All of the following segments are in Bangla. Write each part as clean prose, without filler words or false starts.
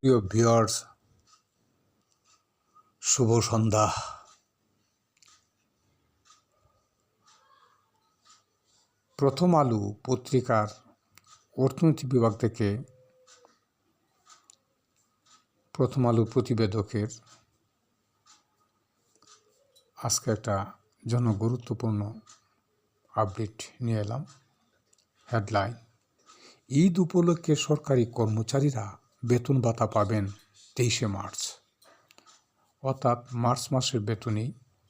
প্রিয় ভিউয়ার্স, শুভ সন্ধ্যা। প্রথম আলো পত্রিকার অর্থনীতি বিভাগ থেকে প্রথম আলো প্রতিবেদকের আজকে একটা জনগুরুত্বপূর্ণ আপডেট নিয়ে এলাম। হেডলাইন: ঈদ উপলক্ষে সরকারি কর্মচারীরা বেতন ভাতা পাবেন 23শে মার্চ। অর্থাৎ মার্চ মাসের বেতনই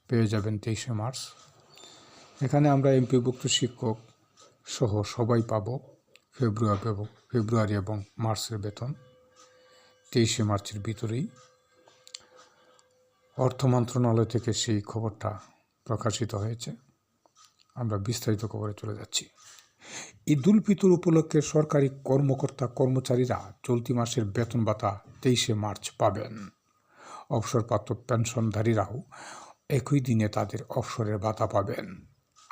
পেয়ে যাবেন 23শে মার্চ। এখানে আমরা এমপিভুক্ত শিক্ষক সহ সবাই পাব ফেব্রুয়ারি এবং মার্চের বেতন 23শে মার্চের ভিতরেই। অর্থ মন্ত্রণালয় থেকে সেই খবরটা প্রকাশিত হয়েছে। আমরা বিস্তারিত খবরে চলে যাচ্ছি। ঈদ উল ফিতর উপলক্ষে সরকারি কর্মচারীরা চলতি মাসের বেতন ভাতা 23শে মার্চ পাবেন। অবসরপ্রাপ্ত পেনশনধারীরাও একই দিনে তাদের অবসরের ভাতা পাবেন।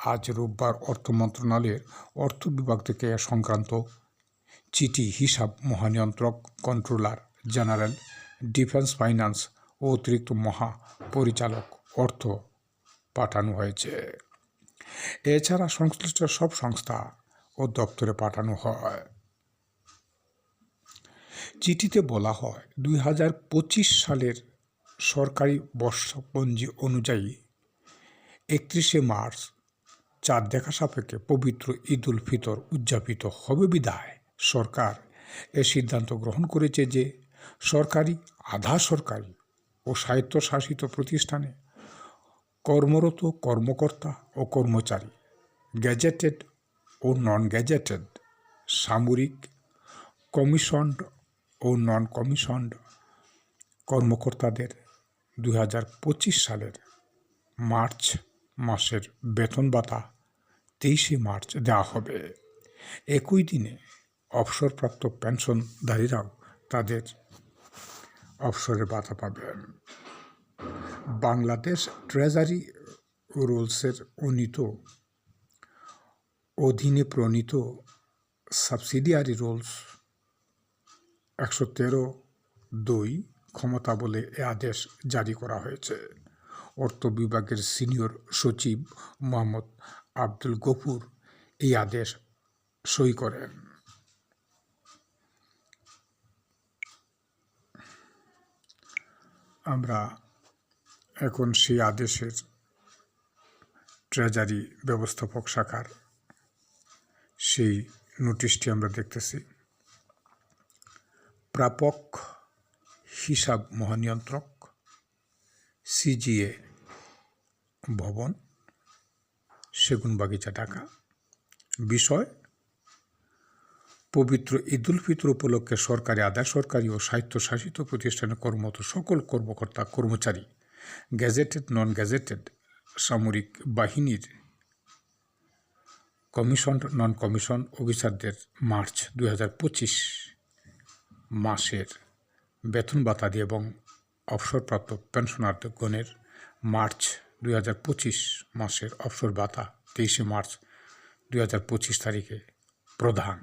আজ রোববার অর্থ মন্ত্রণালয়ের অর্থ বিভাগ থেকে এ সংক্রান্ত চিঠি হিসাব মহানিয়ন্ত্রক, কন্ট্রোলার জেনারেল, ডিফেন্স ফাইন্যান্স ও অতিরিক্ত মহাপরিচালক অর্থ পাঠানো হয়েছে। এছাড়া সংশ্লিষ্ট সব সংস্থা ও দপ্তরে পাঠানো হয়। চিঠিতে বলা হয়, 2025 সালের সরকারি বর্ষপঞ্জি অনুযায়ী 31শে মার্চ চাঁদ দেখা সাপেক্ষে পবিত্র ঈদ উল ফিতর উদযাপিত হবে বিধায় সরকার এ সিদ্ধান্ত গ্রহণ করেছে যে সরকারি, আধা সরকারি ও স্বায়ত্তশাসিত প্রতিষ্ঠানে কর্মরত কর্মকর্তা ও কর্মচারী, গ্যাজেটেড ও নন গ্যাজেটেড, সামরিক, কমিশনড ও নন কমিশনড কর্মকর্তাদের 2025 সালের মার্চ মাসের বেতন ভাতা 23শে মার্চ দেওয়া হবে। একই দিনে অবসরপ্রাপ্ত পেনশনধারীরাও তাদের অবসরের ভাতা পাবেন। বাংলাদেশ ট্রেজারি রুলসের অধীনে প্রণীত সাবসিডিয়ারি রুলস 113(2) ক্ষমতা বলে এ আদেশ জারি করা হয়েছে। অর্থ বিভাগের সিনিয়র সচিব মোহাম্মদ আব্দুল গফুর এই আদেশ সই করেন। আমরা এখন সেই আদেশের ট্রেজারি ব্যবস্থাপক শাখার সেই নোটিশটি আমরা দেখতেছি। প্রাপক হিসাব মহানিয়ন্ত্রক, সিজিএ ভবন, সেগুনবাগিচা, ঢাকা। বিষয়: পবিত্র ঈদ উল ফিতর উপলক্ষে সরকারি, আধা সরকারি ও স্বায়ত্তশাসিত প্রতিষ্ঠানে কর্মরত সকল কর্মকর্তা কর্মচারী, গ্যাজেটেড, নন গ্যাজেটেড, সামরিক বাহিনীর কমিশন, নন কমিশন অফিসারদের মার্চ 2025 মাসের বেতন ভাতা দিয়ে এবং অবসরপ্রাপ্ত পেনশনারগণের মার্চ 2025 মাসের অবসর ভাতা 23শে মার্চ 2025 তারিখে প্রদান।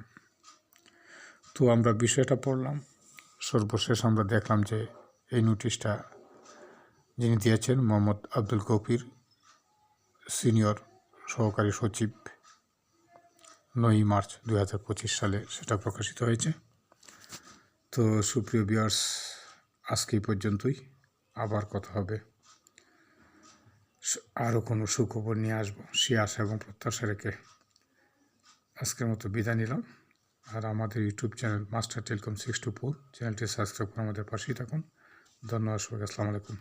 তো আমরা বিষয়টা পড়লাম। সর্বশেষ আমরা দেখলাম যে এই নোটিশটা যিনি দিয়েছেন মোহাম্মদ আব্দুল গফুর, সিনিয়র সহকারী সচিব, 9 মার্চ 2025 সালে সেটা প্রকাশিত হয়েছে। তো সুপ্রিয় ভিউয়ার্স, আজকে এই পর্যন্তই। আবার কথা হবে, আরও কোনো সুখবর নিয়ে আসবো, সে আশা এবং প্রত্যাশা রেখে আজকের মতো বিদায় নিলাম। আর আমাদের ইউটিউব চ্যানেল মাস্টার টেলিকম 624 চ্যানেলটি সাবস্ক্রাইব করে আমাদের পাশেই থাকুন। ধন্যবাদ সবাইকে। আসসালামু আলাইকুম।